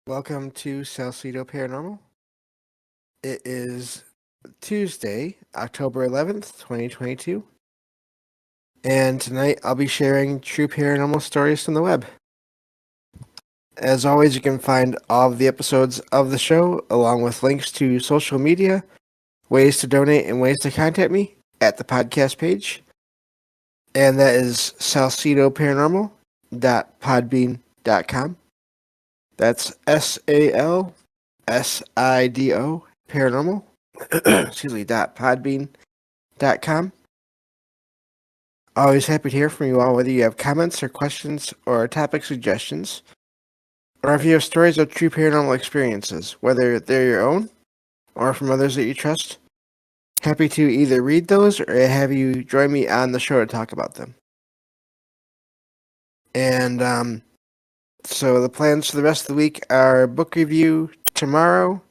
Welcome to Salcedo Paranormal. It is Tuesday, October 11th, 2022, and tonight I'll be sharing true paranormal stories from the web. As always, you can find all of the episodes of the show, along with links to social media, ways to donate, and ways to contact me at the podcast page. And that is salcedoparanormal.podbean.com. That's SALSIDO paranormal, .podbean.com. Always happy to hear from you all, whether you have comments or questions or topic suggestions, or if you have stories of true paranormal experiences, whether they're your own or from others that you trust. Happy to either read those or have you join me on the show to talk about them. And so the plans for the rest of the week are book review tomorrow,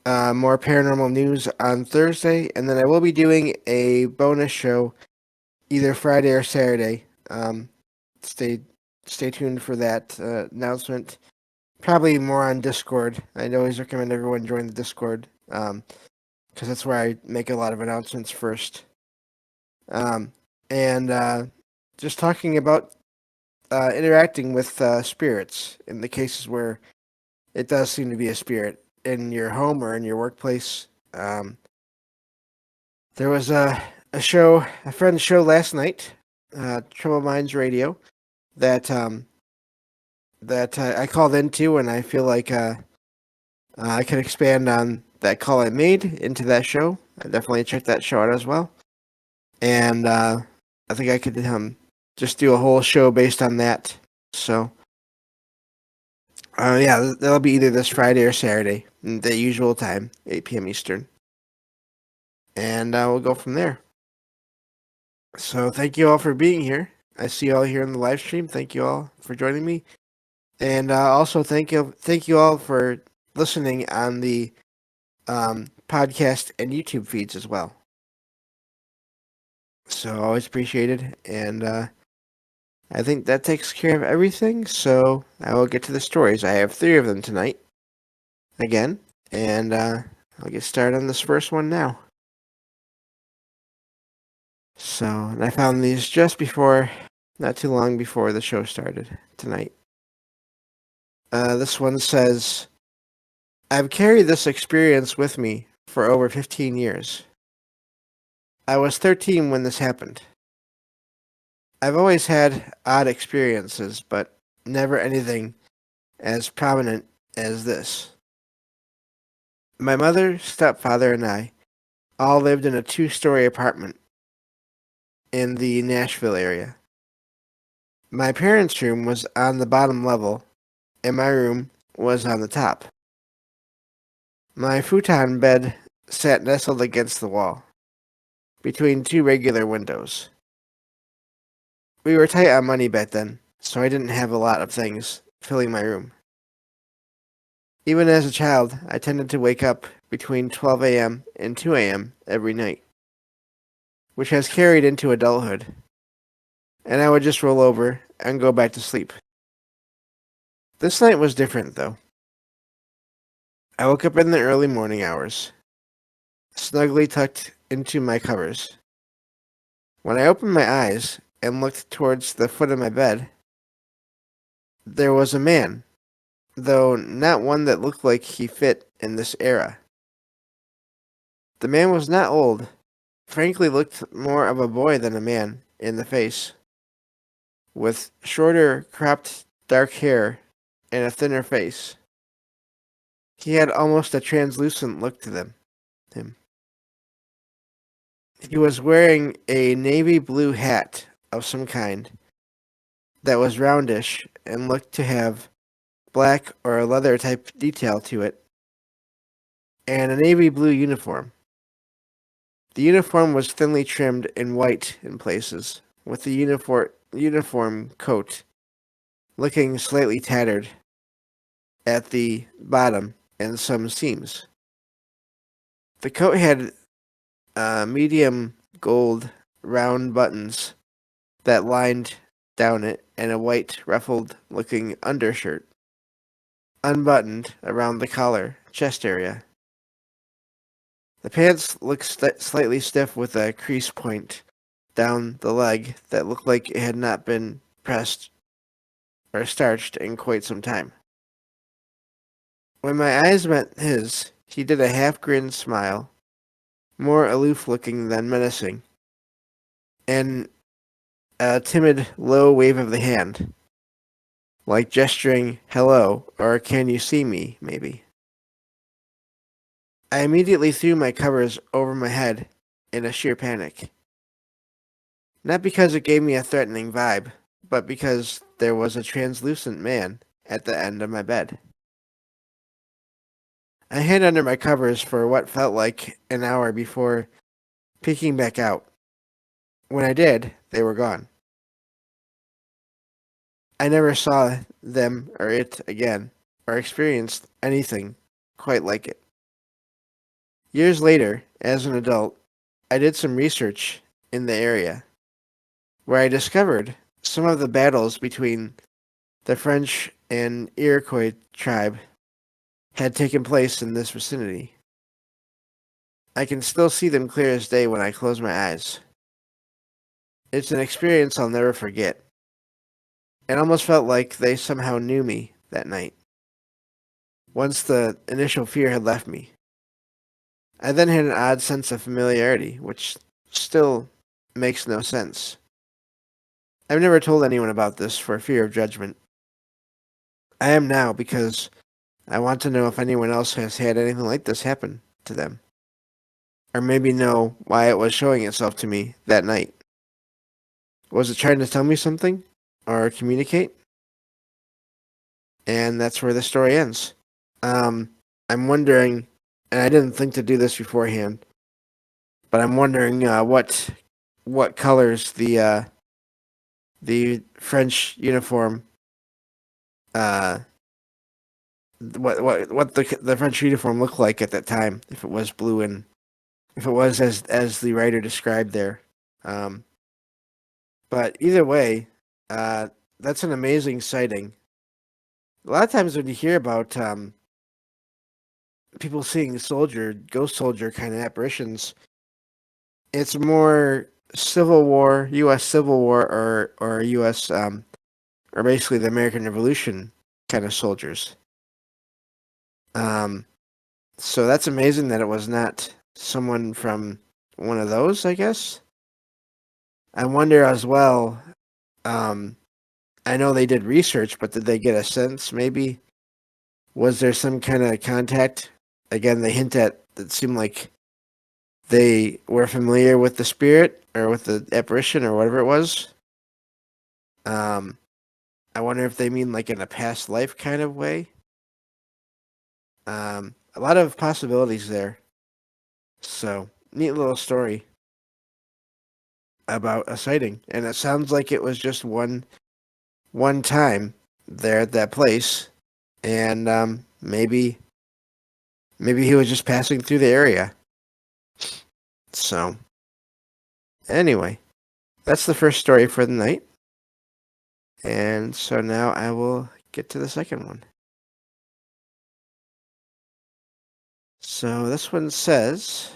more paranormal news on Thursday, and then I will be doing a bonus show either Friday or Saturday. Stay tuned for that announcement. Probably more on Discord. I'd always recommend everyone join the Discord because that's where I make a lot of announcements first. And just talking about interacting with spirits in the cases where it does seem to be a spirit in your home or in your workplace. There was a friend's show last night, Trouble Minds Radio, that I called into, and I feel like I could expand on that call I made into that show. I definitely checked that show out as well, and I think I could just do a whole show based on that. So, yeah, that'll be either this Friday or Saturday, the usual time, 8 p.m. Eastern, and we'll go from there. So, thank you all for being here. I see you all here in the live stream. Thank you all for joining me, and also thank you all for listening on the podcast and YouTube feeds as well. So always appreciated, and I think that takes care of everything. So I will get to the stories. I have 3 of them tonight, again, and I'll get started on this first one now. So, and I found these just before, not too long before the show started tonight. This one says, I've carried this experience with me for over 15 years. I was 13 when this happened. I've always had odd experiences, but never anything as prominent as this. My mother, stepfather, and I all lived in a 2-story apartment in the Nashville area. My parents' room was on the bottom level, and my room was on the top. My futon bed sat nestled against the wall, between 2 regular windows. We were tight on money back then, so I didn't have a lot of things filling my room. Even as a child, I tended to wake up between 12 a.m. and 2 a.m. every night, which has carried into adulthood, and I would just roll over and go back to sleep. This night was different, though. I woke up in the early morning hours, snugly tucked into my covers. When I opened my eyes and looked towards the foot of my bed, there was a man, though not one that looked like he fit in this era. The man was not old, frankly looked more of a boy than a man in the face, with shorter, cropped, dark hair and a thinner face. He had almost a translucent look to him. He was wearing a navy blue hat of some kind that was roundish and looked to have black or leather type detail to it, and a navy blue uniform. The uniform was thinly trimmed in white in places, with the uniform coat looking slightly tattered at the bottom and some seams. The coat had medium gold round buttons that lined down it and a white ruffled looking undershirt. unbuttoned around the collar, chest area. The pants looked slightly stiff with a crease point down the leg that looked like it had not been pressed or starched in quite some time. When my eyes met his, he did a half-grin smile, more aloof-looking than menacing, and a timid, low wave of the hand, like gesturing hello or can you see me, maybe. I immediately threw my covers over my head in a sheer panic. Not because it gave me a threatening vibe, but because there was a translucent man at the end of my bed. I hid under my covers for what felt like an hour before peeking back out. When I did, they were gone. I never saw them or it again, or experienced anything quite like it. Years later, as an adult, I did some research in the area, where I discovered some of the battles between the French and Iroquois tribe had taken place in this vicinity. I can still see them clear as day when I close my eyes. It's an experience I'll never forget. It almost felt like they somehow knew me that night, once the initial fear had left me. I then had an odd sense of familiarity, which still makes no sense. I've never told anyone about this for fear of judgment. I am now because I want to know if anyone else has had anything like this happen to them, or maybe know why it was showing itself to me that night. Was it trying to tell me something, or communicate? And that's where the story ends. I'm wondering, and I didn't think to do this beforehand, but I'm wondering what colors the French uniform what the French uniform looked like at that time, if it was blue and if it was as the writer described there. Um, but either way, that's an amazing sighting. A lot of times when you hear about people seeing ghost soldier kind of apparitions, it's more Civil War, U.S. Civil War, or U.S. Or basically the American Revolution kind of soldiers. Um, so that's amazing that it was not someone from one of those, I guess. I wonder as well, um, I know they did research, but did they get a sense maybe? Was there some kind of contact? Again, they hint at it seemed like they were familiar with the spirit or with the apparition or whatever it was. Um, I wonder if they mean like in a past life kind of way. A lot of possibilities there. So, neat little story about a sighting. And it sounds like it was just one time there at that place. And maybe he was just passing through the area. So, anyway, that's the first story for the night. And so now I will get to the second one. So this one says,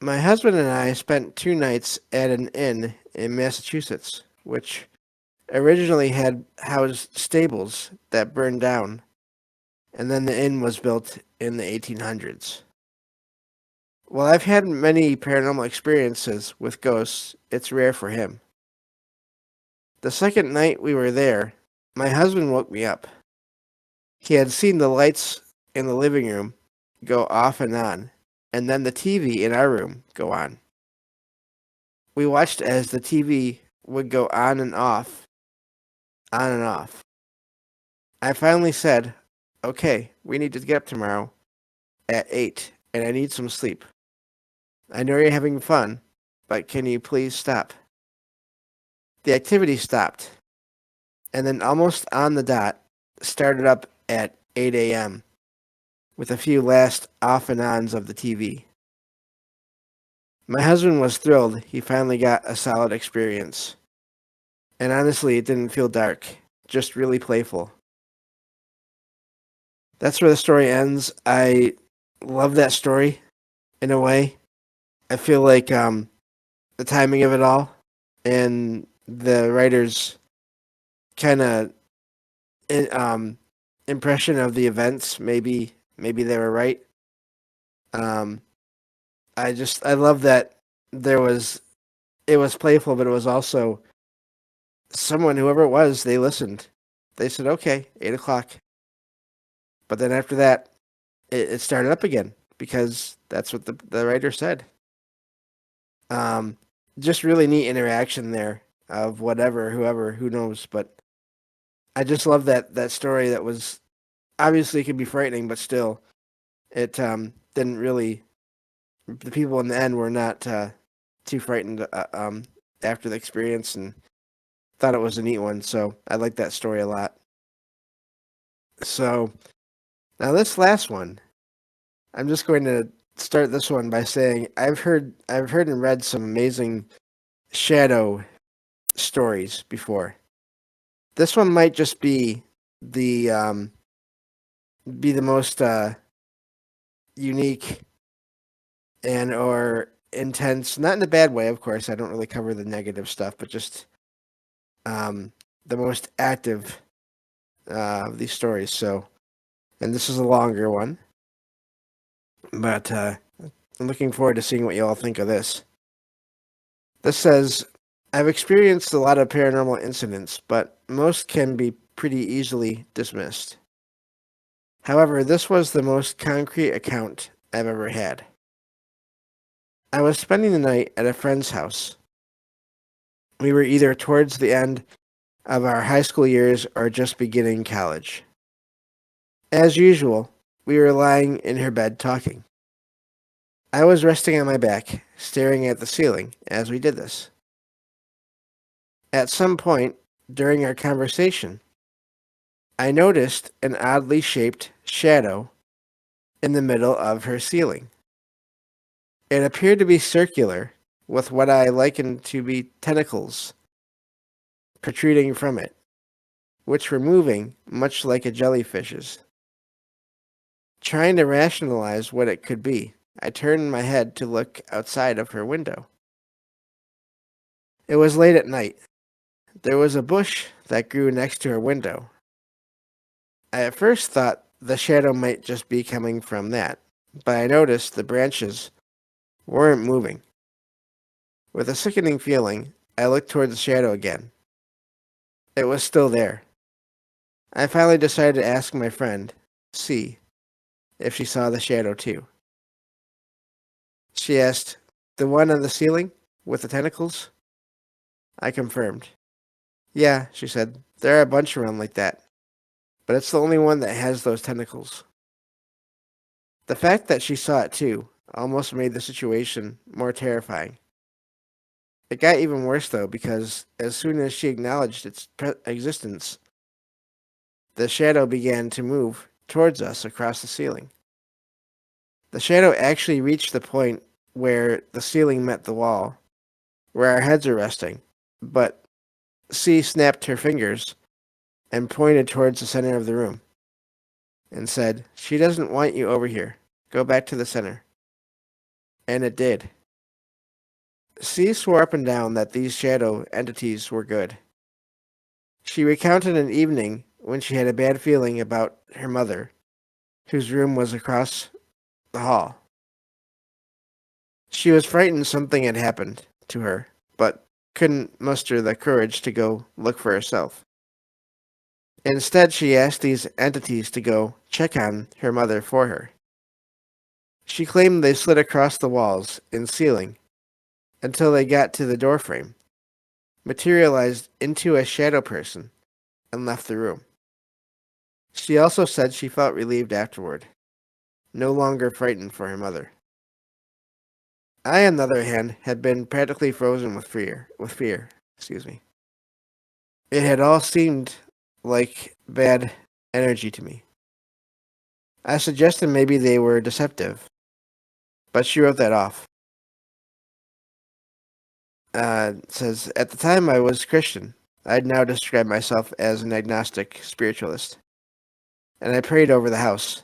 my husband and I spent 2 nights at an inn in Massachusetts, which originally had housed stables that burned down, and then the inn was built in the 1800s. While I've had many paranormal experiences with ghosts, it's rare for him. The second night we were there, my husband woke me up. He had seen the lights in the living room go off and on, and then the TV in our room go on. We watched as the TV would go on and off, on and off. I finally said, okay, we need to get up tomorrow at 8, and I need some sleep. I know you're having fun, but can you please stop? The activity stopped, and then almost on the dot, started up at 8 a.m. with a few last off and ons of the TV. My husband was thrilled he finally got a solid experience. And honestly, it didn't feel dark, just really playful. That's where the story ends. I love that story in a way. I feel like the timing of it all and the writer's kind of um, impression of the events. Maybe they were right. Um, I love that there was it was playful, but it was also someone, whoever it was, they listened. They said, "Okay, 8 o'clock." But then after that, it started up again because that's what the writer said. Um, just really neat interaction there of whatever, whoever, who knows. But I just love that story. That was obviously it could be frightening, but still, it didn't really. The people in the end were not too frightened after the experience and thought it was a neat one. So I like that story a lot. So now this last one, I'm just going to start this one by saying I've heard and read some amazing shadow stories before. This one might just the be the most unique and or intense, not in a bad way, of course. I don't really cover the negative stuff, but just um, the most active of these stories. So, and this is a longer one, but I'm looking forward to seeing what you all think of this. This says, I've experienced a lot of paranormal incidents, but most can be pretty easily dismissed. However, this was the most concrete account I've ever had. I was spending the night at a friend's house. We were either towards the end of our high school years or just beginning college. As usual, we were lying in her bed talking. I was resting on my back, staring at the ceiling as we did this. At some point during our conversation, I noticed an oddly shaped shadow in the middle of her ceiling. It appeared to be circular, with what I likened to be tentacles protruding from it, which were moving much like a jellyfish's. Trying to rationalize what it could be, I turned my head to look outside of her window. It was late at night. There was a bush that grew next to her window. I at first thought the shadow might just be coming from that, but I noticed the branches weren't moving. With a sickening feeling, I looked toward the shadow again. It was still there. I finally decided to ask my friend, C, if she saw the shadow too. She asked, "The one on the ceiling with the tentacles?" I confirmed. "Yeah," she said, "there are a bunch around like that, but it's the only one that has those tentacles." The fact that she saw it too almost made the situation more terrifying. It got even worse though, because as soon as she acknowledged its existence, the shadow began to move towards us across the ceiling. The shadow actually reached the point where the ceiling met the wall, where our heads are resting, but C snapped her fingers and pointed towards the center of the room and said, "She doesn't want you over here. Go back to the center." And it did. C swore up and down that these shadow entities were good. She recounted an evening when she had a bad feeling about her mother, whose room was across the hall. She was frightened something had happened to her, but couldn't muster the courage to go look for herself. Instead, she asked these entities to go check on her mother for her. She claimed they slid across the walls and ceiling until they got to the doorframe, materialized into a shadow person, and left the room. She also said she felt relieved afterward, no longer frightened for her mother. I, on the other hand, had been practically frozen with fear. Excuse me. It had all seemed like bad energy to me. I suggested maybe they were deceptive, but she wrote that off. It says, at the time I was Christian. I'd now describe myself as an agnostic spiritualist. and I prayed over the house.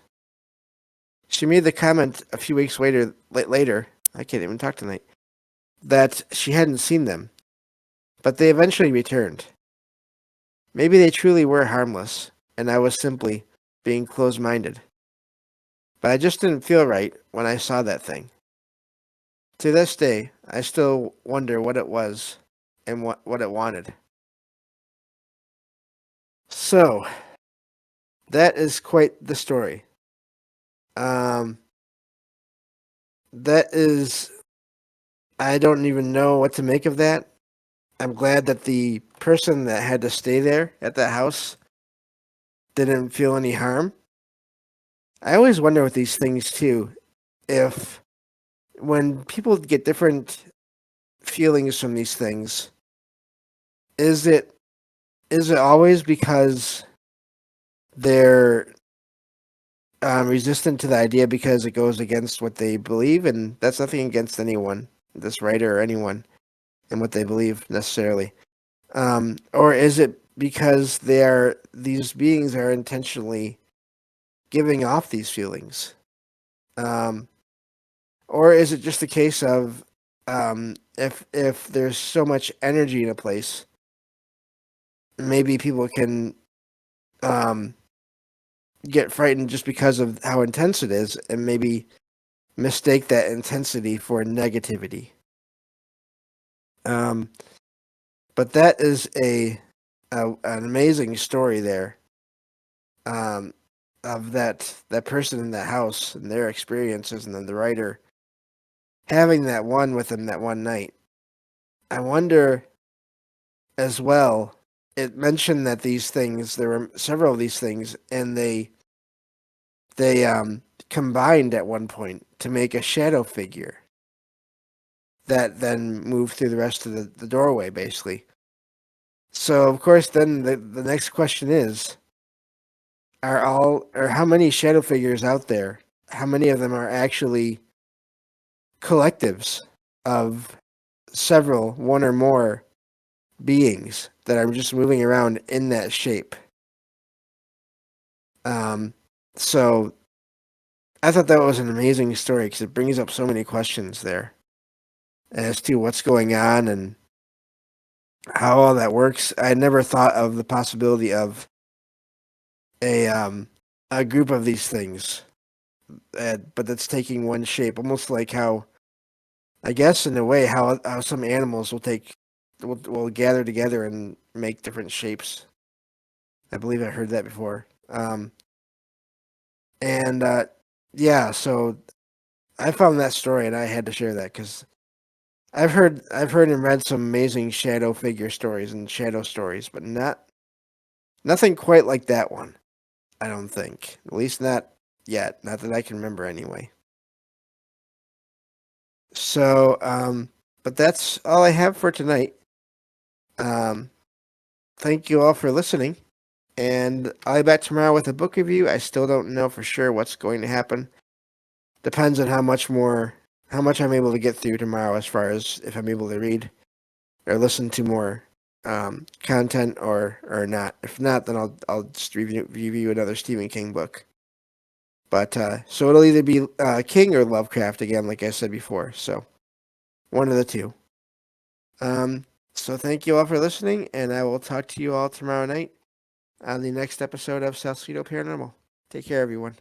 She made the comment a few weeks later, I can't even talk tonight, that she hadn't seen them, but they eventually returned. Maybe they truly were harmless, and I was simply being closed-minded. But I just didn't feel right when I saw that thing. To this day, I still wonder what it was and what it wanted. So, that is quite the story. Um, that is, I don't even know what to make of that. I'm glad that the person that had to stay there at that house didn't feel any harm. I always wonder with these things too, if when people get different feelings from these things, is it always because they're resistant to the idea because it goes against what they believe? And that's nothing against anyone, this writer or anyone, and what they believe necessarily. Or is it because these beings are intentionally giving off these feelings? Um, or is it just a case of if there's so much energy in a place, maybe people can um, get frightened just because of how intense it is, and maybe mistake that intensity for negativity. Um, but that is an amazing story there, um, of that person in that house and their experiences, and then the writer having that one with him that one night. I wonder as well. It mentioned that these things, there were several of these things, and they combined at one point to make a shadow figure that then moved through the rest of the doorway, basically. So of course, then the next question is: how many shadow figures out there? How many of them are actually collectives of several, one or more beings that are just moving around in that shape? Um, so I thought that was an amazing story because it brings up so many questions there as to what's going on and how all that works. I had never thought of the possibility of a a group of these things, but that's taking one shape, almost like how, I guess, in a way, how some animals will gather together and make different shapes. I believe I heard that before. And yeah, so I found that story and I had to share that because I've heard and read some amazing shadow figure stories and shadow stories, but nothing quite like that one. I don't think, at least not yet, not that I can remember anyway. So, but that's all I have for tonight. Um, thank you all for listening, and I'll be back tomorrow with a book review. I still don't know for sure what's going to happen. Depends on how much I'm able to get through tomorrow, as far as if I'm able to read or listen to more content or not. If not, then I'll just review another Stephen King book. But so it'll either be King or Lovecraft again, like I said before. So one of the two. Um, so thank you all for listening, and I will talk to you all tomorrow night on the next episode of Salcedo Paranormal. Take care, everyone.